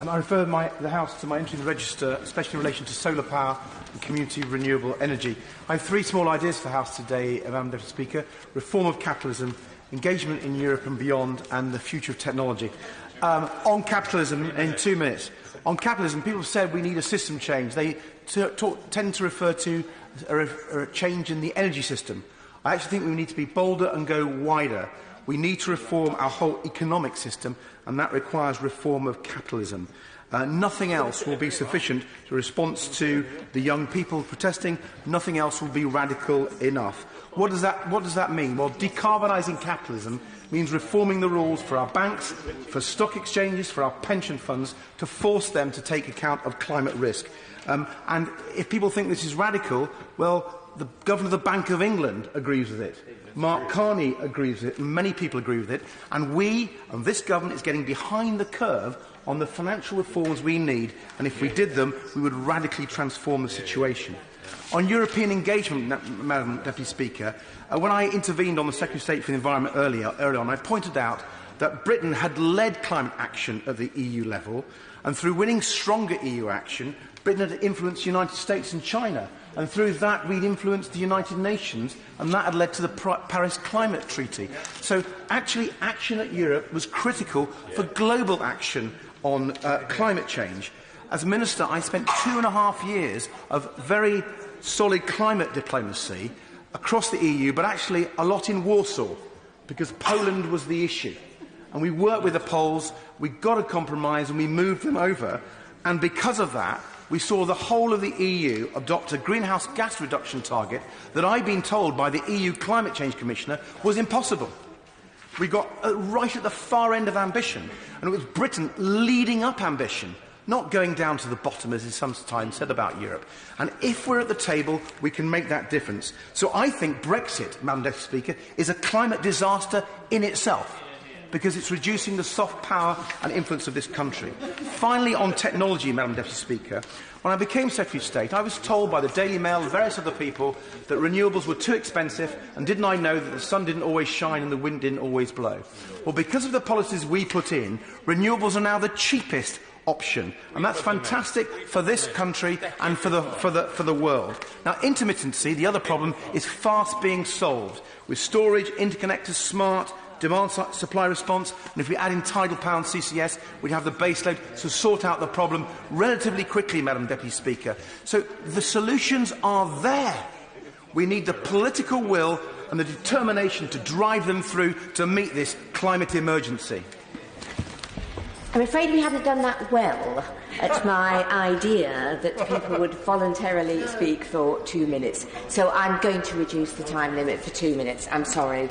I refer the House to my entry in the register, especially in relation to solar power and community renewable energy. I have three small ideas for the House today, Madam Deputy Speaker: reform of capitalism, engagement in Europe and beyond, and the future of technology. On capitalism, in 2 minutes. On capitalism, people have said we need a system change. They tend to refer to a change in the energy system. I actually think we need to be bolder and go wider. We need to reform our whole economic system, and that requires reform of capitalism. Nothing else will be sufficient in response to the young people protesting. Nothing else will be radical enough. What does that mean? Well, decarbonising capitalism means reforming the rules for our banks, for stock exchanges, for our pension funds, to force them to take account of climate risk. And if people think this is radical, well, the Governor of the Bank of England agrees with it. Mark Carney agrees with it, and many people agree with it, and this government is getting behind the curve on the financial reforms we need, and if we did them, we would radically transform the situation. On European engagement, Madam Deputy Speaker, when I intervened on the Secretary of State for the Environment earlier on, I pointed out that Britain had led climate action at the EU level, and through winning stronger EU action, Britain had influenced the United States and China, and through that we'd influenced the United Nations, and that had led to the Paris Climate Treaty. So actually, action at Europe was critical for global action on climate change. As Minister, I spent 2.5 years of very solid climate diplomacy across the EU, but actually a lot in Warsaw, because Poland was the issue. And we worked with the Poles, we got a compromise, and we moved them over. And because of that, we saw the whole of the EU adopt a greenhouse gas reduction target that I'd been told by the EU Climate Change Commissioner was impossible. We got right at the far end of ambition, and it was Britain leading up ambition, not going down to the bottom, as is sometimes said about Europe. And if we're at the table, we can make that difference. So I think Brexit, Madam Deputy Speaker, is a climate disaster in itself, because it's reducing the soft power and influence of this country. Finally, on technology, Madam Deputy Speaker, when I became Secretary of State, I was told by the Daily Mail and various other people that renewables were too expensive, and didn't I know that the sun didn't always shine and the wind didn't always blow? Well, because of the policies we put in, renewables are now the cheapest option, and that's fantastic for this country and for the world. Now, intermittency, the other problem, is fast being solved with storage, interconnectors, smart demand-supply response, and if we add in tidal power and CCS, we'd have the baseload to sort out the problem relatively quickly, Madam Deputy Speaker. So the solutions are there. We need the political will and the determination to drive them through to meet this climate emergency. I'm afraid we haven't done that well at my idea that people would voluntarily speak for 2 minutes. So I'm going to reduce the time limit for 2 minutes. I'm sorry.